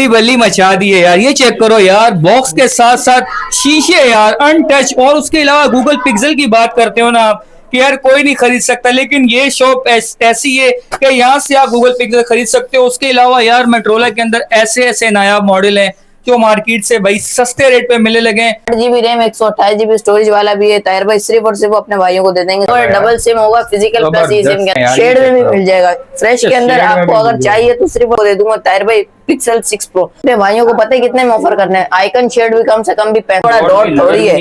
बल्ली बल्ली मचा दी है यार। ये चेक करो यार, बॉक्स के साथ साथ शीशे यार अनटच। और उसके अलावा गूगल पिक्सल की बात करते हो ना आप कि यार कोई नहीं खरीद सकता, लेकिन ये शॉप ऐसी है कि यहाँ से आप गूगल पिक्सल खरीद सकते हो। उसके अलावा यार मोटोरोला के अंदर ऐसे ऐसे नायाब मॉडल हैं जो मार्केट से भाई सस्ते रेट पे मिलने लगे हैं। 8 GB रैम 128 GB स्टोरेज वाला भी है। ताहिर भाई सिर्फ और सिर्फ अपने भाइयों को दे देंगे। और डबल सिम होगा, फिजिकल प्लस ई सिम के शेड में भी मिल जाएगा। फ्रेश के अंदर आपको अगर चाहिए तो सिर्फ दे दूंगा ताहिर भाई पिक्सल 6 प्रो। अपने भाइयों को पता है कितने में ऑफर करने हैं। आइकन शेड भी कम से कम भी थोड़ा डॉट थोड़ी है,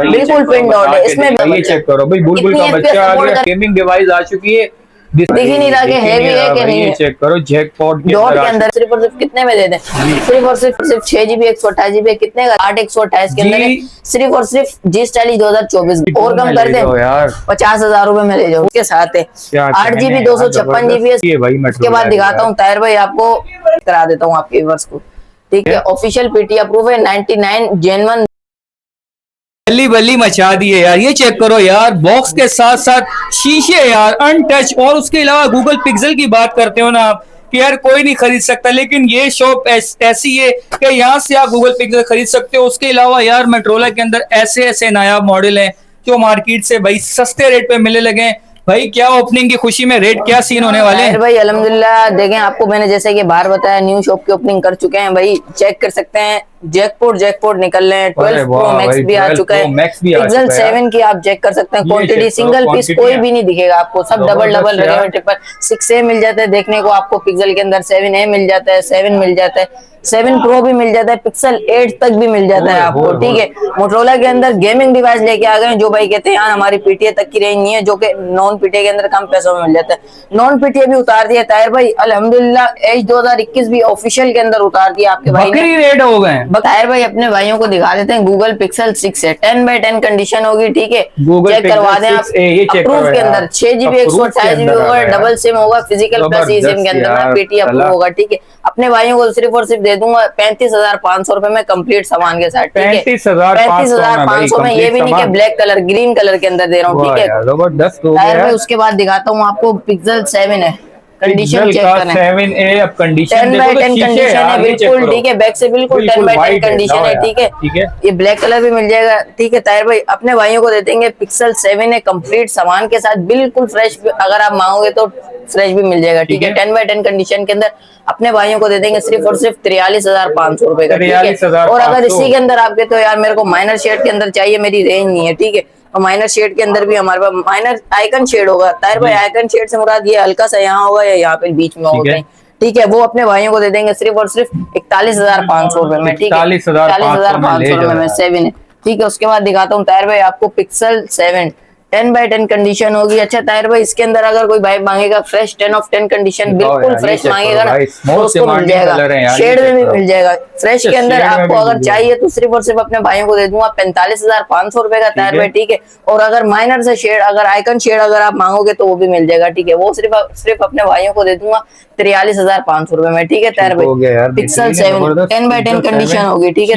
बिल्कुल पिन डॉट है इसमें। ये चेक करो भाई, बुलबुल का बच्चा आ गया। गेमिंग डिवाइस आ चुकी है, दिख ही नहीं रहा कि हैवी है कि नहीं है। चेक करो जैकपॉट डॉट के अंदर सिर्फ और सिर्फ कितने में दे दें? सिर्फ और सिर्फ 6 GB 128 GB कितने का? 8 128 के अंदर सिर्फ और सिर्फ जी स्टाइल 2024 और कम कर दे 50,000 रुपए में ले जाओ। उसके साथ है 8 GB 256 GB है। उसके बाद दिखाता हूँ ताहिर भाई, आपको करा देता हूँ आपके व्यूअर्स को, ठीक है। ऑफिशियल पीटी अप्रूव है, 99 जेन्युइन। बल्ली बल्ली मचा दी है यार। ये चेक करो यार, बॉक्स के साथ साथ शीशे यार अनटच। और उसके अलावा गूगल पिक्सल की बात करते हो ना आप कि यार कोई नहीं खरीद सकता, लेकिन ये शॉप ऐसी है कि यहाँ से आप गूगल पिक्सल खरीद सकते हो। उसके अलावा यार मोटोरोला के अंदर ऐसे ऐसे नायाब मॉडल हैं जो मार्केट से भाई सस्ते रेट पे मिलने लगे हैं। भाई क्या ओपनिंग की खुशी में रेट क्या सीन होने वाले हैं भाई? अल्हम्दुलिल्लाह देखें, आपको मैंने जैसे कि बाहर बताया न्यू शॉप की ओपनिंग कर चुके हैं भाई। चेक कर सकते हैं, जैकपॉट निकल रहे हैं। 12 प्रो मैक्स भी आ चुका है। पिक्सल 7 की आप चेक कर सकते हैं। क्वांटिटी सिंगल पीस कोई भी नहीं दिखेगा आपको, सब डबल डबल रहे हैं। ट्रिपल 6A मिल जाता है देखने को आपको पिक्सल के अंदर, 7A मिल जाता है, 7 मिल जाता है, 7 प्रो भी मिल जाता है, पिक्सल 8 तक भी मिल जाता है आपको, ठीक है। मोटोरोला के अंदर गेमिंग डिवाइस लेके आ गए जो भाई कहते हैं यार हमारी पीटीए तक की रेंज नहीं है, जो कि नॉन पीटीए के अंदर कम पैसों में मिल जाता है। नॉन पीटीए भी उतार दिया ताहिर भाई अल्हम्दुलिल्लाह। एज 2021 भी ऑफिशियल के अंदर उतार दिया आपके भाई ने। रेट हो गए ताहिर भाई अपने भाइयों को दिखा देते हैं। गूगल पिक्सल 6 है, 10x10 कंडीशन होगी, ठीक है। चेक करवा दें आप। अप्रूव के अंदर 6 GB 128 GB होगा, डबल सिम होगा, फिजिकल प्लस ई सिम के अंदर पीटीए अप्रूव होगा, ठीक है। अपने भाइयों को सिर्फ और सिर्फ दे दूंगा 35,500 रुपए में कंप्लीट सामान के साथ, ठीक है। 35,500 में। ये भी नहीं कि ब्लैक कलर, ग्रीन कलर के अंदर दे रहा हूँ, ठीक है। उसके बाद दिखाता हूँ आपको पिक्सल 7 है, कंडीशन चेक करना है। 7A अब कंडीशन 10x10 कंडीशन है, बिल्कुल ठीक है। बैक से बिल्कुल 10x10 कंडीशन है, ठीक है। ये ब्लैक कलर भी मिल जाएगा, ठीक है। ताहिर भाई अपने भाइयों को दे देंगे पिक्सल 7 है कंप्लीट सामान के साथ, बिल्कुल फ्रेश। अगर आप मांगोगे तो फ्रेश भी मिल जाएगा, ठीक है। 10x10 कंडीशन के अंदर अपने भाइयों को दे देंगे सिर्फ और सिर्फ 43,500 रुपए का, ठीक है। और अगर इसी के अंदर आपके तो यार मेरे को माइनर शेड के अंदर चाहिए, मेरी रेंज नहीं है, ठीक है। और माइनर शेड के अंदर भी हमारे पास माइनर आइकन शेड होगा। ताहिर भाई आइकन शेड से मुराद ये हल्का सा यहाँ होगा या यहाँ पे बीच में होगा, ठीक है। वो अपने भाइयों को दे देंगे सिर्फ और सिर्फ 41,500 रुपए में, ठीक है। 41,500 रुपए में 7 है, ठीक है। उसके बाद दिखाता हूँ ताहिर भाई आपको पिक्सल 7 10x10 कंडीशन होगी। अच्छा ताहिर भाई इसके अंदर अगर कोई भाई मांगेगा फ्रेश 10 of 10 कंडीशन, बिल्कुल फ्रेश मांगेगा ना तो उसको मिल जाएगा, शेड में भी मिल जाएगा। फ्रेश के अंदर आपको अगर चाहिए तो सिर्फ और सिर्फ अपने भाइयों को दे दूंगा 45,500 रुपए का ताहिर भाई, ठीक है। और अगर माइनर से शेड, अगर आइकन शेड अगर आप मांगोगे तो वो भी मिल जाएगा, ठीक है। वो सिर्फ अपने भाइयों को दे दूंगा 43,500 रुपए में, ठीक है ताहिर भाई। पिक्सल 7 10x10 कंडीशन होगी, ठीक है।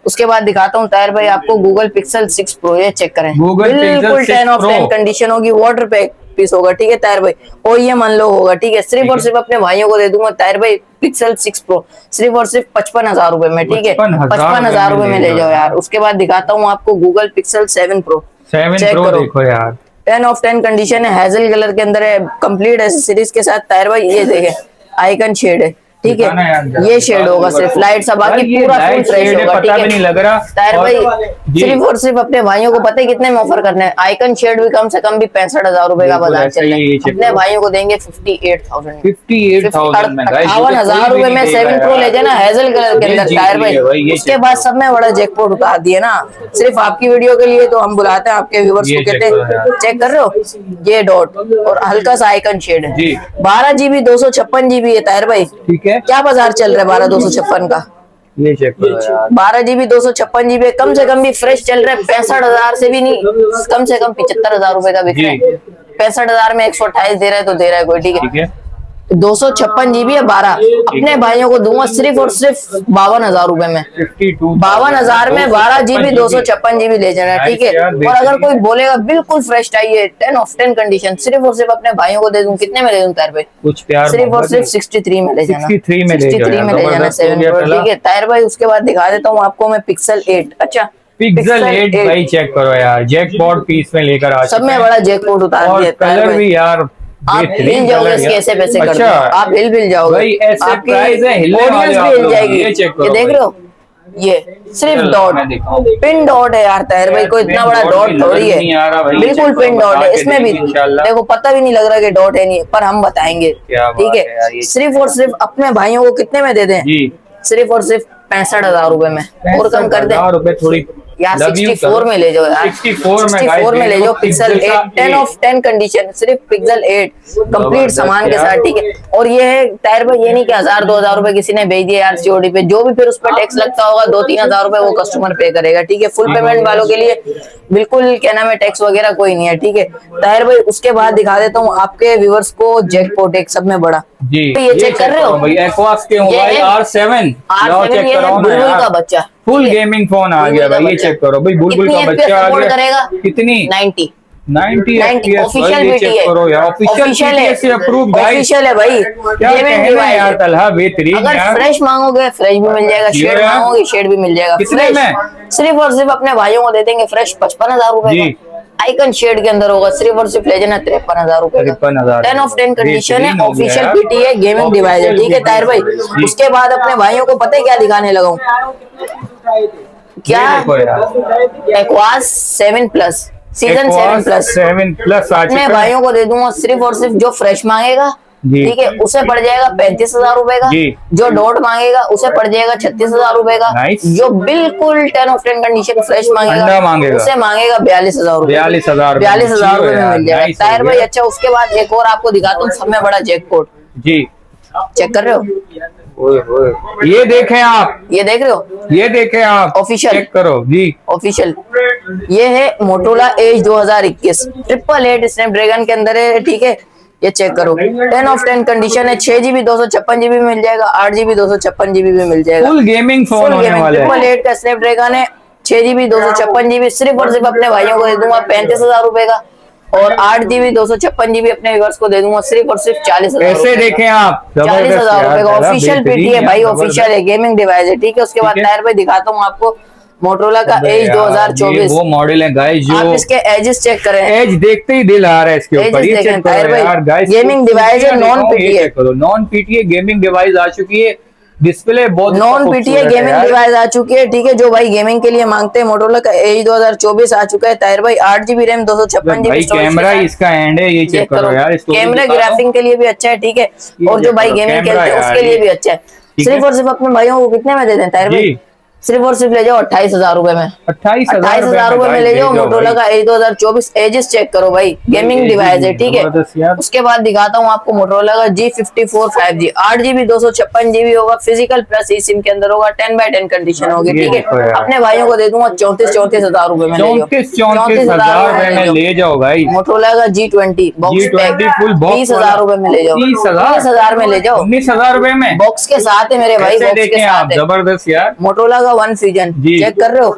उसके बाद दिखाता हूँ ताहिर भाई आपको गूगल पिक्सल 6 प्रो, ये चेक करें, बिल्कुल 10 of 10 कंडीशन होगी, वाटर पैक पीस होगा, ठीक है ताहिर भाई। और ये मान लो होगा, ठीक है। सिर्फ और सिर्फ अपने भाइयों को दे दूंगा ताहिर भाई पिक्सल 6 प्रो सिर्फ और सिर्फ 55,000 रुपए में, ठीक है। 55,000 रुपए में ले जाओ यार। उसके बाद दिखाता हूँ आपको गूगल पिक्सल 7 प्रो, चेक करो, देखो यार 10 of 10 कंडीशन है, हेजल कलर के अंदर है, कंप्लीट एसेसरीज के साथ ताहिर भाई। ये देखे आइकन शेड है, ठीक है। ये शेड होगा सिर्फ लाइट सा, बाकी पूरा फुल फ्रेश होगा, ठीक है। नहीं लग रहा ताहिर भाई सिर्फ और सिर्फ अपने भाइयों को पता है कितने में ऑफर करने हैं। आइकन शेड भी कम से कम भी 65,000 रुपए का बाजार चल रहा है। अपने भाइयों को देंगे 58,000 58,000 रुपए में 7 प्रो ले जाना हेजल कलर के अंदर ताहिर भाई। उसके बाद सब में बड़ा जैकपॉट उतार दिया ना, सिर्फ आपकी वीडियो के लिए तो हम बुलाते हैं आपके व्यूअर्स को, कहते हैं चेक कर रहे हो ये डॉट और हल्का सा आइकन शेड है। 12 GB 256 GB है ताहिर भाई, ठीक है। क्या बाजार चल रहा है 12/256 का? ये चेक करो यार, 12 GB 256 GB कम से कम भी फ्रेश चल रहा है 65,000 से भी नहीं, कम से कम 75,000 रुपए का बिक रहा है। 65,000 में 128 दे रहा है तो दे रहा है कोई, ठीक है। 256 जीबी है 12, अपने भाइयों को दूंगा सिर्फ और सिर्फ 52,000 रुपए में। 52,000 में 12 जीबी 256 जीबी ले जाना, ठीक है। और अगर कोई बोलेगा बिल्कुल फ्रेश चाहिए 10 of 10 कंडीशन, सिर्फ और सिर्फ अपने भाइयों को दे दूं, कितने में दे दूं ताहिर भाई? कुछ प्यार सिर्फ और सिर्फ 63 में ले जाना, 63 में ले जाना 7 Pro, ठीक है ताहिर भाई। उसके बाद दिखा देता हूँ आपको मैं पिक्सल 8। अच्छा पिक्सल 8 भाई चेक करो यार, जैकपॉट पीस में लेकर आ सब में बड़ा जैकपॉट उतार दिया, कलर भी यार आप हिल जाओगे इसके ऐसे पैसे कर दो, आप हिल जाओगे भाई, ऐसे प्राइस है हिलने वाले ऑडियंस भी हिल जाएगी। ये चेक करो, ये देख रहे हो, ये सिर्फ डॉट पिन डॉट है यार ताहिर भाई, कोई इतना बड़ा डॉट थोड़ी है, बिल्कुल पिन डॉट है। इसमें भी देखो पता भी नहीं लग रहा कि डॉट है नहीं, पर हम बताएंगे, ठीक है। सिर्फ और सिर्फ अपने भाइयों को कितने में दे दें? सिर्फ और सिर्फ 65,000 रुपए में, और कम कर दें थोड़ी यार। 64 में ले जाओ यार, 64 में ले जाओ। पिक्सल 8 10 of 10 कंडीशन, सिर्फ पिक्सल 8 कंप्लीट सामान के साथ, ठीक है। और ये है ताहिर भाई, ये नहीं कि 1,000-2,000 रुपए किसी ने भेज दिया यार सीओडी पे, जो भी फिर उस पर टैक्स लगता होगा 2-3 रुपए वो कस्टमर पे करेगा, ठीक है। फुल पेमेंट वालों के लिए बिल्कुल क्या नाम है टैक्स वगैरह कोई नहीं है, ठीक है ताहिर भाई। उसके बाद दिखा देता हूँ आपके व्यूअर्स को जैकपॉट एक सब में बड़ा जी, ये चेक कर रहे हो भाई, एक्वास के मोबाइल R7 बुलबुल का बच्चा, फुल गेमिंग फोन आ गया भाई, ये चेक करो भाई, बुलबुल का बच्चा आ गया। कितनी? 90 FPS ऑफिशियल ये भी चेक करो यार, ऑफिशियल है, अप्रूव गाइस, ऑफिशियल है भाई। क्या कहना है यार तलहा, बेहतरीन अगर यार। फ्रेश मांगोगे फ्रेश भी मिल जाएगा, शेड मांगोगे शेड भी मिल जाएगा। कितने में? सिर्फ और सिर्फ अपने भाइयों को दे देंगे फ्रेश 55,000 रुपए का। आइकन शेड के अंदर होगा, सिर्फ और सिर्फ ले जाना 53,000 रुपए का। 10 of 10 कंडीशन है, ऑफिशियल पीटी है, गेमिंग डिवाइस है, ठीक है ताहिर भाई। उसके बाद अपने भाइयों को पता है क्या दिखाने लगा हूँ? क्या? एक्वास 7 प्लस सीजन 7 प्लस अपने भाइयों को दे दूंगा सिर्फ और सिर्फ जो फ्रेश मांगेगा, ठीक है, उसे पड़ जाएगा 35,000 रुपए का। जो डॉट मांगेगा उसे पड़ जाएगा 36,000 रुपए का। जो बिल्कुल 10 of 10 कंडीशन फ्रेश मांगेगा उसे मांगेगा 42,000 रुपए। 42,000 रुपए में मिल जाएगा ताहिर भाई। अच्छा उसके बाद एक और आपको दिखाता हूँ, सब में बड़ा जैकपॉट जी, चेक कर रहे हो? ये देखें आप, ये देख रहे हो, ये देखें आप, ऑफिशियल चेक करो जी, ऑफिशियल। ये है मोटोरोला एज 2021 888 स्नैपड्रैगन के अंदर है, ठीक है। ये चेक करो 10 of 10 कंडीशन है, 6 GB 256 GB मिल जाएगा, 8 GB 256 GB भी मिल जाएगा। फुल गेमिंग फोन होने वाला है। 888 का स्नैपड्रैगन है, 6 GB 256 GB, सिर्फ और सिर्फ अपने भाइयों को दे दूंगा 35,000 रुपए का। और 8 GB 256 GB अपने व्यूअर्स को दे दूंगा सिर्फ और सिर्फ 40,000। ऐसे देखें आप 40,000 रुपए का ऑफिशियल पीटी है भाई, ऑफिशियल है, गेमिंग डिवाइस है, ठीक है। उसके बाद ताहिर भाई दिखाता हूँ आपको मोटोरोला का एज 2024 वो मॉडल है गाइस, जो आप इसके एजेस चेक करें, एज देखते ही दिल आ रहा है इसके ऊपर। ये चेक करो यार गाइस, गेमिंग डिवाइस है, non PTA, non PTA gaming device आ चुकी है। डिस्प्ले बहुत नॉन पीटीए गेमिंग डिवाइस आ चुकी है, ठीक है। जो भाई गेमिंग के लिए मांगते हैं, मोटोरोला का एज 2024 आ चुका है ताहिर भाई। 8 GB रैम 256 GB कैमरा इसका एंड है, ये चेक करो यार, कैमरा ग्राफिंग के लिए भी अच्छा है, ठीक है। और जो भाई गेमिंग खेलते हैं उसके लिए भी अच्छा है। सिर्फ और सिर्फ अपने भाइयों को कितने में दे दें ताहिर भाई? सिर्फ और सिर्फ ले जाओ 28,000 रुपए में, 28,000 रुपए में ले जाओ। मोटोरोला का एज 2024 एजेस चेक करो भाई, गेमिंग डिवाइस है, ठीक है। उसके बाद दिखाता हूँ आपको मोटोरोला का G54 5G 8 GB 256 GB होगा, फिजिकल प्लस ई सिम के अंदर होगा, 10x10 कंडीशन होगी, ठीक है। अपने भाइयों को दे दूंगा 34,000 रुपए में, 34,000 ले जाओ भाई। मोटोरोला का G20 बॉक्स पैक 20,000 रुपए में ले जाओ, 30,000 में ले जाओ, 19,000 रुपए में बॉक्स के साथ है मेरे भाई, बॉक्स के साथ है, जबरदस्त यार। मोटोरोला का वन फ्यूजन चेक कर रहे हो,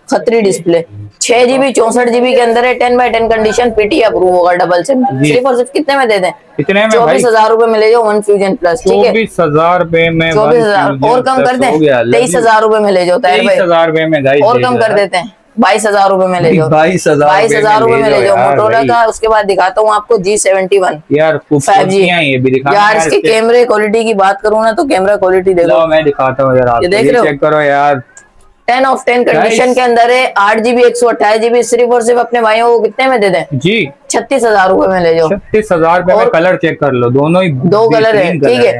खतरी डिस्प्ले, 6 GB 64 GB के अंदर है, 10x10 कंडीशन पीटी अप्रूव होगा, डबल सिम। सिर्फ और सिर्फ कितने में दे दें? कितने में? 24,000 रुपए में ले जाओ वन फ्यूजन प्लस, ठीक है। 24,000 रुपए में, 24,000 और कम कर दें, 23,000 रुपए में ले जाओ ताहिर भाई, 23,000 रुपए में गाइस, और कम कर देते हैं 22,000 रुपए में ले जाओ, 22,000 रुपए में ले जाओ मोटोरोला का। उसके बाद दिखाता हूँ आपको G71 यार 5G ये भी दिखा यार। इसके कैमरे क्वालिटी की बात करूँ ना तो कैमरा क्वालिटी देखो, मैं दिखाता हूँ यार, देख रहे हो, चेक करो यार। 10 of 10 कंडीशन के अंदर है, 8 GB 128 GB, सिर्फ और सिर्फ अपने भाइयों को कितने में दे दें जी? 36,000 रुपए में ले जाओ। 36,000 रुपए में कलर चेक कर लो, दोनों ही दो कलर है, ठीक है।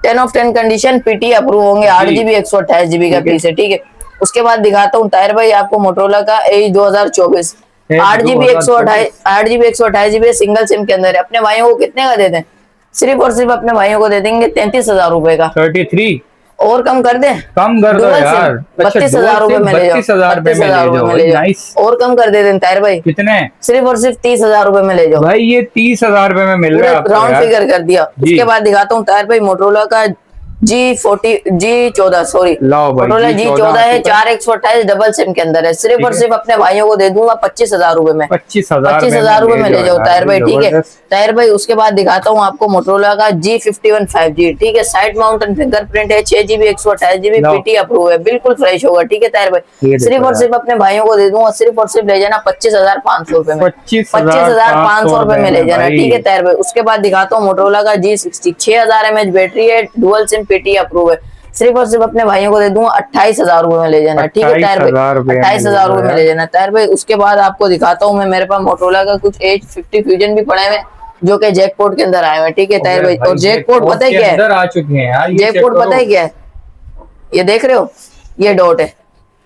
10 of 10 कंडीशन पीटी अप्रूव होंगे, 8 GB 128 GB का पीस है, ठीक है। उसके बाद दिखाता हूँ ताहिर भाई आपको मोटोरोला का Edge 2024 8 GB 128 GB single SIM के अंदर है। अपने भाइयों को कितने का दे दें? सिर्फ और सिर्फ अपने भाइयों को दे देंगे 33,000 रुपए का, 33। और कम कर दे, कम कर दो यार। 32,000 रुपए में ले जाओ, 32,000 रुपए में ले जाओ। नाइस। और कम कर दे ताहिर भाई। कितने? सिर्फ और सिर्फ 30,000 रुपए में ले जाओ भाई, ये 30,000 रुपए में मिल रहा है आपको राउंड यार। फिगर कर दिया। उसके बाद दिखाता हूँ ताहिर भाई मोटरोला का G14 सॉरी मोटरोला G14 है, 4128 डबल सिम के अंदर है। सिर्फ और सिर्फ अपने भाइयों को दे दूंगा 25,000 रुपए में। 25,000 रुपए में ले जाओ ताहिर भाई, ठीक है ताहिर भाई। उसके बाद दिखाता हूँ आपको मोटरोला का G51 5G, ठीक है। साइड माउंटेन फिंगरप्रिंट है, 6GB 128GB पीटी अप्रूव है, बिल्कुल फ्रेश होगा, ठीक है ताहिर भाई। सिर्फ और सिर्फ अपने भाइयों को दे दूंगा, सिर्फ और सिर्फ ले जाना 25,500 रुपए में। 25,500 रुपए में ले जाना, ठीक है ताहिर भाई। उसके बाद दिखाता हूँ मोटरोला का G60, 6000 mAh बैटरी है, डुअल सिम पीटी अप्रूव है। सिर्फ और सिर्फ अपने भाइयों को दे दूंगा 28,000 रुपए में ले जाना, ठीक है ताहिर भाई। 28,000 रुपए में ले जाना ताहिर भाई। उसके बाद आपको दिखाता हूँ मैं, मेरे पास मोटरोला का कुछ H50 फ्यूजन भी पड़े हुए जो कि जैकपॉट के अंदर आए हुए, ठीक है ताहिर भाई। और जैकपॉट पता है क्या है? आ चुके हैं यार। जैकपॉट पता है क्या है? ये देख रहे हो, ये डॉट है।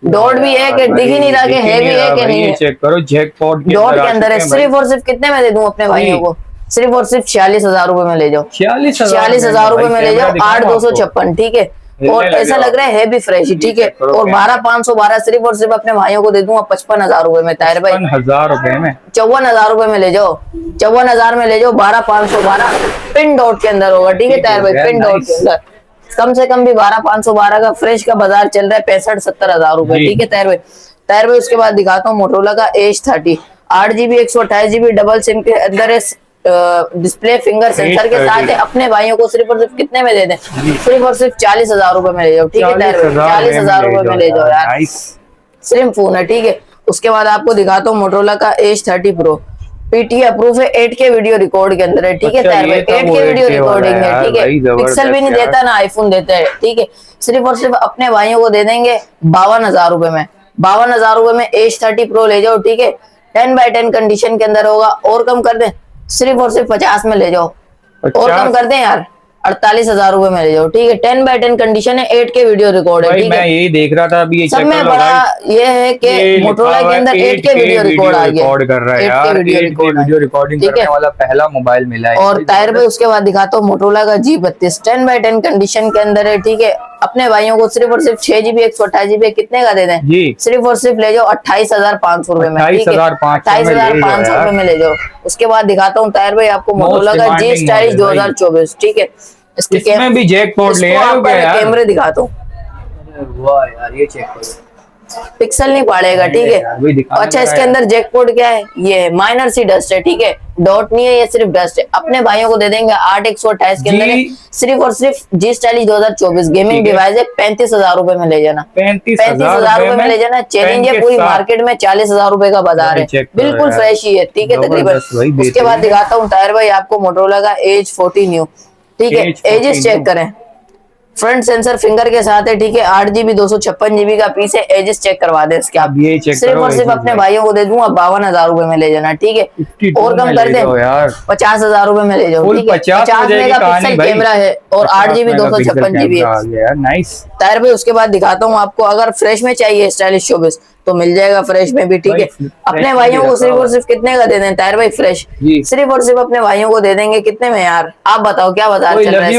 डॉट भी है कि दिख ही नहीं रहा कि है भी है कि नहीं है। चेक करो, जैकपॉट डॉट के अंदर है। सिर्फ और सिर्फ कितने में दे दूं अपने भाइयों को? सिर्फ और सिर्फ 46,000 रुपए में ले जाओ। 46,000 रुपए में ले जाओ। 8,256, ठीक है। और ऐसा लग रहा है भी फ्रेश, ठीक है। और 12,512 सिर्फ और सिर्फ अपने भाइयों को दे दूंगा 55,000 रुपए में ताहिर भाई। 55,000 रुपए में, 54,000 रुपए में ले जाओ। 54,000 में ले जाओ। 12,512 पिन डॉट के अंदर होगा, ठीक है ताहिर भाई। पिन डॉट के अंदर कम से कम भी 12,512 का फ्रेश का बाजार चल रहा है 65-70,000 रुपए, ठीक है ताहिर भाई। ताहिर भाई उसके बाद दिखाता हूँ मोटरोला का H30, 8GB 128GB double SIM के अंदर है, डिस्प्ले फिंगर सेंसर के साथ है। अपने भाइयों को सिर्फ और सिर्फ कितने में दे दें? सिर्फ और सिर्फ 40,000 रुपए में ले जाओ, ठीक है ताहिर भाई। 40,000 रुपए में ले जाओ यार, स्लिम फोन है, ठीक है। उसके बाद आपको दिखाता हूँ मोटरोला का H30 Pro, पीटी अप्रूव है, 8K वीडियो रिकॉर्ड के अंदर है, ठीक है ताहिर भाई। 8K वीडियो रिकॉर्डिंग है, ठीक है। पिक्सल भी नहीं देता ना आईफोन देता है, ठीक है। सिर्फ और सिर्फ अपने भाइयों को दे देंगे 52,000 रुपए में। 52,000 रुपए में H30 Pro ले जाओ, ठीक है। 10x10 कंडीशन के अंदर होगा। और कम कर दें, सिर्फ और सिर्फ 50 में ले जाओ। और कम कर दें यार, 48,000 रुपए में ले जाओ, ठीक है। 10x10 कंडीशन है, 8K वीडियो रिकॉर्ड है, ठीक है। मैं यही देख रहा था अभी। सब में बड़ा ये है कि मोटरोला के अंदर 8K वीडियो रिकॉर्ड आ गया, 8K वीडियो रिकॉर्डिंग करने वाला पहला मोबाइल मिला है। और ताहिर भाई उसके बाद दिखाता हूँ मोटरोला का G32, 10x10 कंडीशन के अंदर है, ठीक है। अपने भाइयों को सिर्फ और सिर्फ 6GB 128GB कितने का दे दें? सिर्फ और सिर्फ ले जाओ 28,500 रुपए में, 28,500 रुपए में ले जाओ। उसके बाद दिखाता हूँ ताहिर भाई आपको मोटरोला का G स्टाइलिश 2024, ठीक है। इसमें भी जैकपॉट ले आओ क्या यार? कैमरे दिखाता हूँ। वाह यार, ये चेक करो, पिक्सल नहीं पड़ेगा, ठीक है। अच्छा, इसके अंदर जैकपॉट क्या है? ये माइनर सी डस्ट है, ठीक है। डॉट नहीं है, ये सिर्फ डस्ट है। अपने भाइयों को दे देंगे 8/128 के अंदर है। सिर्फ और सिर्फ G स्टाइलिश 2024 गेमिंग डिवाइस है, 35,000 रुपए में ले जाना। 35,000 रुपए में ले जाना। चैलेंज है, पूरी मार्केट में 40,000 रुपए का बाजार है, बिल्कुल फ्रेश ही है, ठीक है तकरीबन। उसके बाद दिखाता हूँ ताहिर भाई आपको मोटरोला का H40 न्यू, ठीक है। एजेस चेक करें, फ्रंट सेंसर फिंगर के साथ है, ठीक है। 8GB 256GB का पीस है। एजेस चेक करवा दे इसके आप। सिर्फ और सिर्फ अपने भाइयों को दे दूंगा 52,000 रुपए में ले जाना, ठीक है। और कम कर दे 50,000 रुपए में ले जाओ, ठीक है। 50 मेगापिक्सल कैमरा है और 8GB 256GB है। ताहिर भाई उसके बाद दिखाता हूँ आपको, अगर फ्रेश में चाहिए स्टाइलिश 24 तो मिल जाएगा फ्रेश में भी, ठीक है। अपने भाइयों को सिर्फ और सिर्फ कितने का दे दें ताहिर भाई? फ्रेश सिर्फ और सिर्फ अपने भाइयों को दे देंगे कितने में यार? आप बताओ क्या बाजार चल रहा है?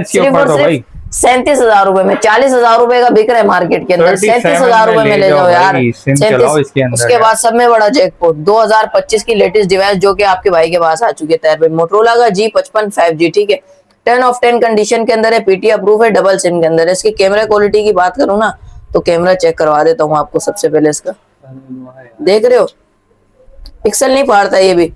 सिर्फ और सिर्फ 37,000 रुपए में। 40,000 रुपए का बिक रहा है मार्केट के अंदर, 37,000 रुपए में ले जाओ यार। 37। उसके बाद सब में बड़ा जैकपॉट 2025 की लेटेस्ट डिवाइस जो कि आपके भाई के पास आ चुकी है ताहिर भाई, मोटरोला का G55 5G, ठीक है। 10/10 कंडीशन के अंदर है, पीटी अप्रूव है, डबल सिम के अंदर है। इसकी कैमरा क्वालिटी की बात करूँ ना तो कैमरा चेक करवा देता हूँ आपको सबसे पहले। इसका देख रहे हो, पिक्सल नहीं फाड़ता ये भी।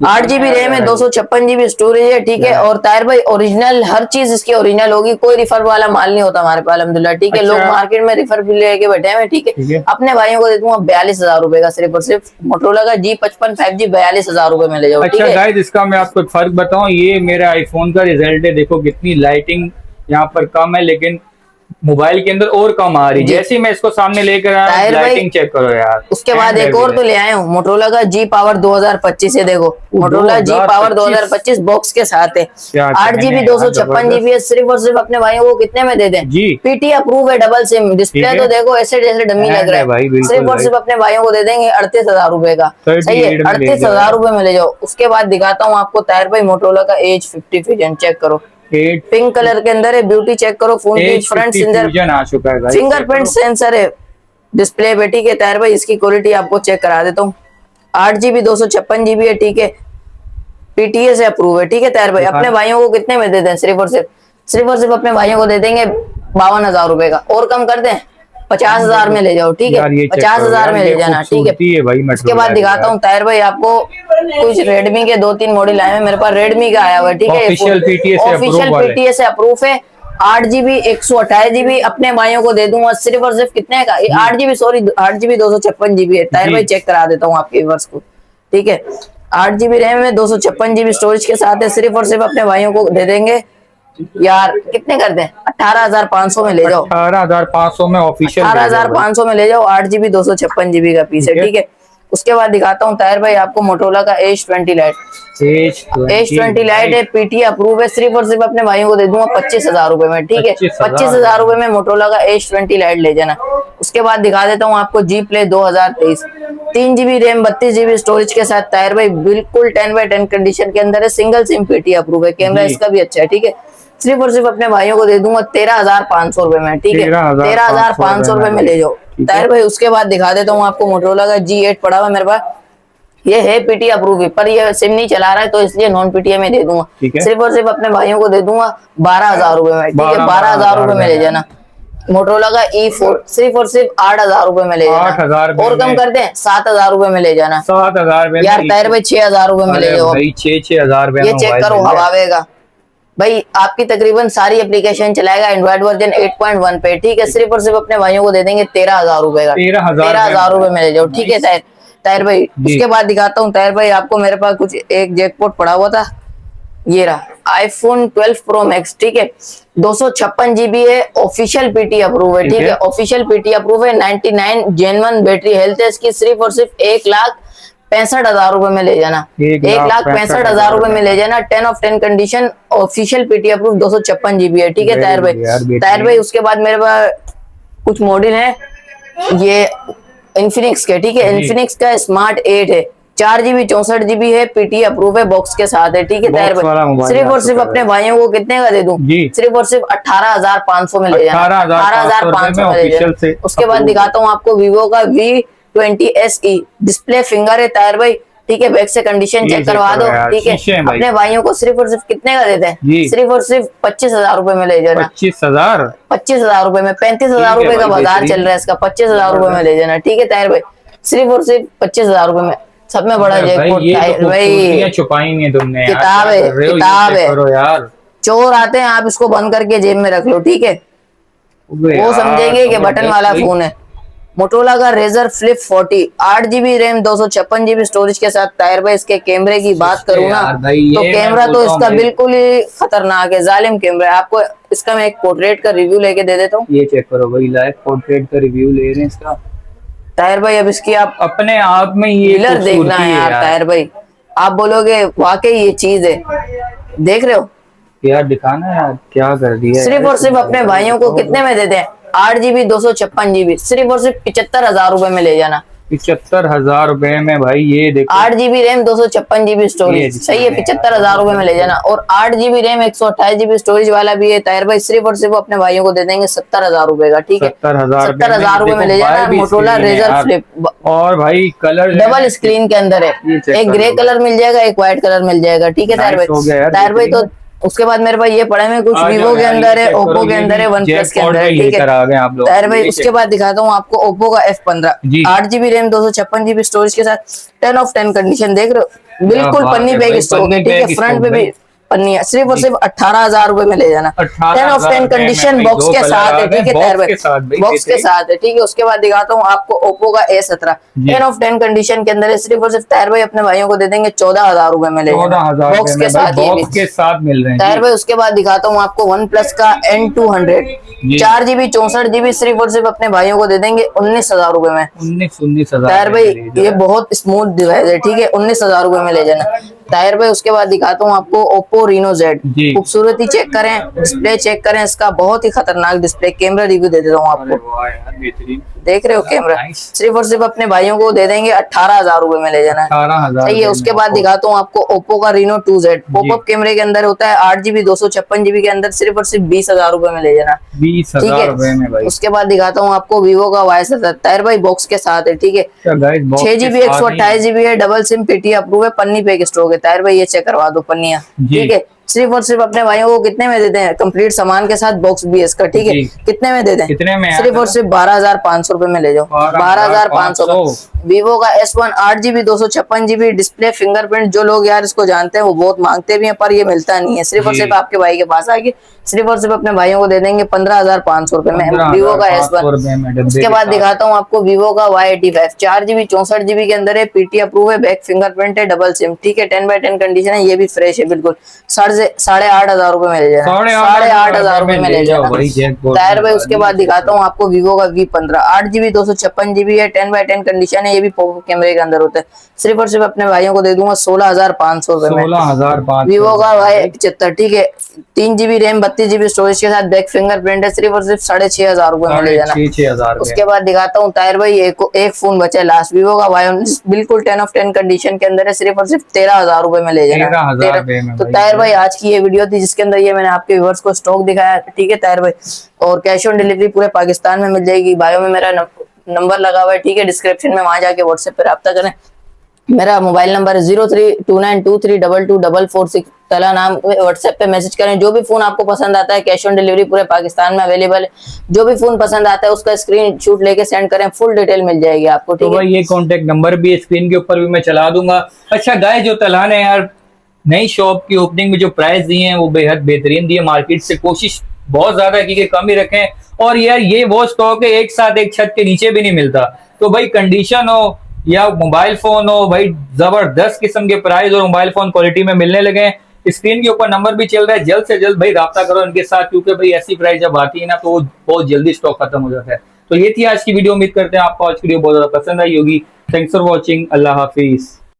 8GB रैम है, 256GB स्टोरेज है, ठीक है। और ताहिर भाई ओरिजिनल हर चीज इसकी ओरिजिनल होगी, कोई रिफर वाला माल नहीं होता हमारे पास अल्हम्दुलिल्लाह, ठीक है। लोग मार्केट में रिफर भी लेके बैठे हैं, ठीक है। अपने भाइयों को दे दूंगा 42,000 रुपए का, सिर्फ और सिर्फ मोटरोला का G55 5G 42,000 रुपए में ले जाओ, ठीक है। अच्छा गाइस, इसका मैं आपको एक फर्क बताऊं, ये मेरे आईफोन का रिजल्ट है। देखो कितनी लाइटिंग यहाँ पर कम है, लेकिन मोबाइल के अंदर और कम आ रही। जैसे मैं इसको सामने लेकर आया, लाइटिंग चेक करो यार। उसके बाद एक और तो ले आया हूँ, मोटरोला का G Power 2025 है। देखो मोटरोला G Power 2025 बॉक्स के साथ है, 8GB 256GB है। सिर्फ और सिर्फ अपने भाइयों को कितने में दे दें? पीटी अप्रूव है, डबल सिम। डिस्प्ले तो देखो ऐसे जैसे डमी लग रहा है। सिर्फ और सिर्फ अपने भाइयों को दे देंगे 38,000 रुपए का, सही है। 38,000 रुपए में ले जाओ। उसके बाद दिखाता हूँ आपको ताहिर भाई मोटरोला का H50 फ्यूजन, चेक करो 8 पिंक कलर के अंदर है। ब्यूटी चेक करो, फोन की फ्रंट फ्यूजन आ चुका है गाइस, फिंगरप्रिंट सेंसर है डिस्प्ले पे, ठीक है ताहिर भाई। इसकी क्वालिटी आपको चेक करा देता हूँ। 8GB 256GB है, ठीक है। PTA से अप्रूव है, ठीक है ताहिर भाई। अपने भाइयों को कितने में दे दें? सिर्फ और सिर्फ अपने भाइयों को दे देंगे 52,000 रुपए का। और कम कर दें? 50,000 में ले जाओ, ठीक है। 50,000 में ले जाना, ठीक है। उसके बाद दिखाता हूँ ताहिर भाई आपको कुछ रेडमी के 2-3 मॉडल आए हैं मेरे पास। रेडमी का आया हुआ है, ठीक है। ऑफिशियल PTA से अप्रूव है। 8GB 128GB अपने भाइयों को दे दूंगा सिर्फ और सिर्फ कितने का? 8GB 256GB है ताहिर भाई। चेक करा देता हूँ आपके व्यूअर्स को, ठीक है। 8GB रैम में 256GB स्टोरेज के साथ है। सिर्फ और सिर्फ अपने भाइयों को दे देंगे यार, कितने कर दें? 18,500 में ले जाओ। 18,500 में ऑफिशियल 18,500 में ले जाओ। 8GB 256GB का पीस है, ठीक है। उसके बाद दिखाता हूँ ताहिर भाई आपको मोटोरोला का H20 Lite। H20 Lite है, PTA अप्रूव है। सिर्फ और सिर्फ अपने भाइयों को दे दूंगा 25,000 रुपए में, ठीक है। 25,000 रुपए में मोटोरोला का H20 Lite ले जाना। उसके बाद दिखा देता हूँ आपको G Play 2023, 3GB RAM 32GB storage के साथ ताहिर भाई। बिल्कुल 10/10 कंडीशन के अंदर है। सिंगल सिम PTA अप्रूव है। कैमरा इसका भी अच्छा है, ठीक है। सिर्फ और सिर्फ अपने भाइयों को दे दूंगा 13,500 रुपए में, ठीक है। 13,500 रुपए में ले जाओ ताहिर भाई। उसके बाद दिखा देता हूँ आपको मोटोरोला का G8 पड़ा हुआ मेरे पास। ये है PTA अप्रूव है, पर ये सिम नहीं चला रहा है तो इसलिए नॉन PTA में दे दूंगा। सिर्फ और सिर्फ अपने भाइयों को दे दूंगा 12,000 रुपए में, ठीक है। 12,000 रुपए में ले जाना। मोटोरोला का E4 सिर्फ और सिर्फ 8,000 रुपए में ले जाना। 8,000 और कम कर दें? 7,000 रुपए में ले जाना। 7,000 यार ताहिर भाई 6,000 रुपए में ले जाओ। 6,000 ये चेक करो, हवावे का भाई आपकी तकरीबन सारी एप्लीकेशन चलाएगा एंड्रॉइड वर्जन 8.1 पे, ठीक है। सिर्फ और सिर्फ अपने भाइयों को दे देंगे 13,000 रुपए का। 13,000 रुपए में ले जाओ, ठीक है ताहिर भाई। उसके बाद दिखाता हूँ ताहिर भाई आपको मेरे पास कुछ एक जैकपॉट पड़ा हुआ था, ये रहा iPhone 12 Pro Max, ठीक है। 256GB है। ऑफिशियल PTA अप्रूव है, ठीक है। ऑफिशियल PTA अप्रूव है। 99 जेन्युइन बैटरी हेल्थ है इसकी। सिर्फ और सिर्फ 1,65,000 रुपए में ले जाना। 1,65,000 रुपए में ले जाना। 10 of 10 condition, official PTA approve 256GB है, ठीक है ताहिर भाई। ताहिर भाई उसके बाद मेरे पास कुछ मॉडल है ये इन्फिनिक्स के, ठीक है। इन्फिनिक्स का स्मार्ट 8 है। 4GB 64GB है। PTA अप्रूव है, बॉक्स के साथ है, ठीक है ताहिर भाई। सिर्फ और सिर्फ अपने भाइयों को कितने का दे दूं? सिर्फ और सिर्फ 18,500 में ले जाना। 18,500 में ले जाना। उसके बाद दिखाता हूँ आपको वीवो का V20 SE। डिस्प्ले फिंगर है ताहिर भाई, ठीक है। बैक से कंडीशन चेक करवा दो, ठीक है। अपने भाइयों को सिर्फ और सिर्फ कितने का देते हैं? सिर्फ और सिर्फ 25,000 रुपए में ले जाना। 25,000 रुपए में। 35,000 रुपए का बाजार चल रहा है इसका। 25,000 रुपए में ले जाना, ठीक है ताहिर भाई। सिर्फ और सिर्फ 25,000 रुपए में। सब में बड़ा जैकपॉट भाई। छुपाई नहीं तुमने, किताब है, किताब है। चोर आते हैं, आप इसको बंद करके जेब में रख लो, ठीक है। वो समझेंगे कि बटन वाला फोन है। मोटोरोला का Razr Flip 40, 8GB RAM 256GB storage के साथ ताहिर भाई। इसके कैमरे की बात करूँ ना तो कैमरा तो इसका बिल्कुल ही खतरनाक है, जालिम कैमरा है। आपको इसका मैं एक पोर्ट्रेट का रिव्यू लेके दे देता हूँ। ये चेक करो भाई, लाइव पोर्ट्रेट का रिव्यू ले रहे हैं इसका ताहिर भाई। अब इसकी आप अपने आप में ये पिलर देखना है यार ताहिर भाई। आप बोलोगे वाकई ये चीज है, देख रहे हो यार। दिखाना यार, क्या कर दिया। सिर्फ और सिर्फ अपने भाइयों को कितने में देते हैं? 8GB 256GB सिर्फ और सिर्फ 75,000 रुपए में ले जाना। 75,000 रुपए में भाई। ये देखो 8GB रैम 256GB स्टोरेज, सही है। 75,000 रुपए में ले जाना। और 8GB रैम 128GB स्टोरेज वाला भी है ताहिर भाई। सिर्फ और सिर्फ अपने भाइयों को दे देंगे 70,000 रुपए का, ठीक है। 70,000 रुपए में ले जाना। Motorola Razr Flip। और भाई कलर डबल स्क्रीन के अंदर है। एक ग्रे कलर मिल जाएगा, एक व्हाइट कलर मिल जाएगा, ठीक है ताहिर भाई। ताहिर भाई तो उसके बाद मेरे पास ये पड़े हुए कुछ वीवो के अंदर है, ओप्पो के अंदर है, वन प्लस के अंदर है, ठीक है ताहिर भाई। उसके बाद दिखाता हूँ आपको ओप्पो का F15, 8GB RAM 256GB storage के साथ। 10 of 10 कंडीशन देख रहे हो, बिल्कुल पन्नी बैग स्टॉक है, ठीक है। फ्रंट पे भी पन्नी है। सिर्फ और सिर्फ 18,000 रुपए में ले जाना। 10 of 10 कंडीशन बॉक्स के साथ है, ठीक है ताहिर भाई। बॉक्स के साथ है, ठीक है। उसके बाद दिखाता हूँ आपको ओप्पो का A17, 10 of 10 कंडीशन के अंदर है। सिर्फ और सिर्फ ताहिर भाई अपने भाइयों को दे देंगे 14,000 रुपए में ले जाना। बॉक्स के साथ, बॉक्स के साथ मिल रहे हैं ताहिर भाई। उसके बाद दिखाता हूँ आपको वन प्लस का N200, 4GB 64GB सिर्फ और सिर्फ अपने भाइयों को दे देंगे 19,000 रुपए में। 19,000 ताहिर भाई ये बहुत स्मूथ डिवाइस है, ठीक है। 19,000 रुपए में ले जाना। ताहिर भाई उसके बाद दिखाता हूँ आपको ओप्पो रीनो जेड। जी। खूबसूरती चेक करें, डिस्प्ले चेक करें, इसका बहुत ही खतरनाक डिस्प्ले। कैमरा रिव्यू दे देता हूँ आपको, वाह यार बेहतरीन। देख रहे हो कैमरा। Nice। सिर्फ और सिर्फ अपने भाइयों को दे देंगे 18,000 रुपए में ले जाना है। 18,000 सही है। उसके बाद दिखाता हूँ आपको ओप्पो का रीनो 2Z। पॉपअप कैमरे के अंदर होता है 8GB 256GB के अंदर, सिर्फ और सिर्फ 20,000 रुपए में ले जाना। 20,000 रुपए में भाई। उसके बाद दिखाता हूँ आपको वीवो का Y70। ताहिर भाई बॉक्स के साथ है, ठीक है। 6GB 128GB है, डबल सिम, पीटी अप्रूव है, पन्नी पे एक स्ट्रोक है। ताहिर भाई ये चेक करवा दो पन्नियां, ठीक है। सिर्फ और सिर्फ अपने भाइयों को कितने में देते हैं? कंप्लीट सामान के साथ बॉक्स भी है इसका, ठीक है। कितने में देते हैं? कितने में? सिर्फ और सिर्फ 12,500 रुपए में ले जाओ। 12,500। वीवो का S1 8GB 256GB display, fingerprint. जो लोग यार इसको जानते हैं वो बहुत मांगते भी हैं, पर ये मिलता नहीं है। सिर्फ और सिर्फ आपके भाई के पास आके सिर्फ और सिर्फ अपने भाइयों को दे देंगे 15,500 रुपए में वीवो का S1। उसके बाद दिखाता हूँ आपको वीवो का Y85 4GB 64GB के अंदर है, पीटी अप्रूव है, बैक फिंगरप्रिंट है, डबल सिम, ठीक है। 10x10 कंडीशन है, ये भी फ्रेश है बिल्कुल। 8,500 रुपए में ले जाना। 8,500 रुपए में ले जाना ताहिर भाई। उसके बाद दिखाता हूँ आपको वीवो का V15 8GB 256GB है, 10x10 कंडीशन है, ये भी पॉपअप कैमरे के अंदर होता है। सिर्फ और सिर्फ अपने भाइयों को दे दूंगा 16,500 रुपए में। 16,500। वीवो का Y75, ठीक है। 3GB रैम 32GB स्टोरेज के साथ, बैक फिंगरप्रिंट है, सिर्फ और सिर्फ 6,500 रुपए में ले जाना। 6,500। उसके बाद दिखाता हूँ ताहिर भाई एक फोन बचा है लास्ट, वीवो का Y19 बिल्कुल 10/10 कंडीशन के अंदर है, सिर्फ और सिर्फ 13,000 रुपए में ले जाना। 13,000 तो ताहिर भाई आज की ये वीडियो थी जिसके अंदर ये मैंने आपके व्यूअर्स को स्टॉक दिखाया, ठीक है ताहिर भाई। और कैश ऑन डिलीवरी पूरे पाकिस्तान में मिल जाएगी। बायो में मेरा नंबर लगा हुआ है, ठीक है, डिस्क्रिप्शन में, वहां जाके व्हाट्सएप पे रब्ता करें। मेरा मोबाइल नंबर है 0329234446। तला नाम व्हाट्सएप पे मैसेज करें। जो भी फोन आपको पसंद आता है कैश ऑन डिलीवरी पूरे पाकिस्तान में अवेलेबल है। जो भी फोन पसंद आता है उसका स्क्रीनशॉट लेके सेंड करें, फुल डिटेल मिल जाएगी आपको, ठीक है। तो भाई ये कांटेक्ट नंबर भी स्क्रीन के ऊपर भी मैं चला दूंगा। अच्छा गाइस, जो तला ने यार नई शॉप की ओपनिंग में जो प्राइस दिए हैं वो बेहद बेहतरीन दिए। मार्केट से कोशिश बहुत ज्यादा की कि कम ही रखें, और यार ये वो स्टॉक है एक साथ एक छत के नीचे भी नहीं मिलता। तो भाई कंडीशन हो या मोबाइल फोन हो, भाई जबरदस्त किस्म के प्राइस और मोबाइल फोन क्वालिटी में मिलने लगे। स्क्रीन के ऊपर नंबर भी चल रहा है, जल्द से जल्द भाई राब्ता करो इनके साथ, क्योंकि भाई ऐसी प्राइस जब आती है ना तो वो बहुत जल्दी स्टॉक खत्म हो जाता है। तो ये थी आज की वीडियो। उम्मीद करते हैं आपको आज की वीडियो बहुत ज्यादा पसंद आई होगी। Thanks for watching. Allah Hafiz.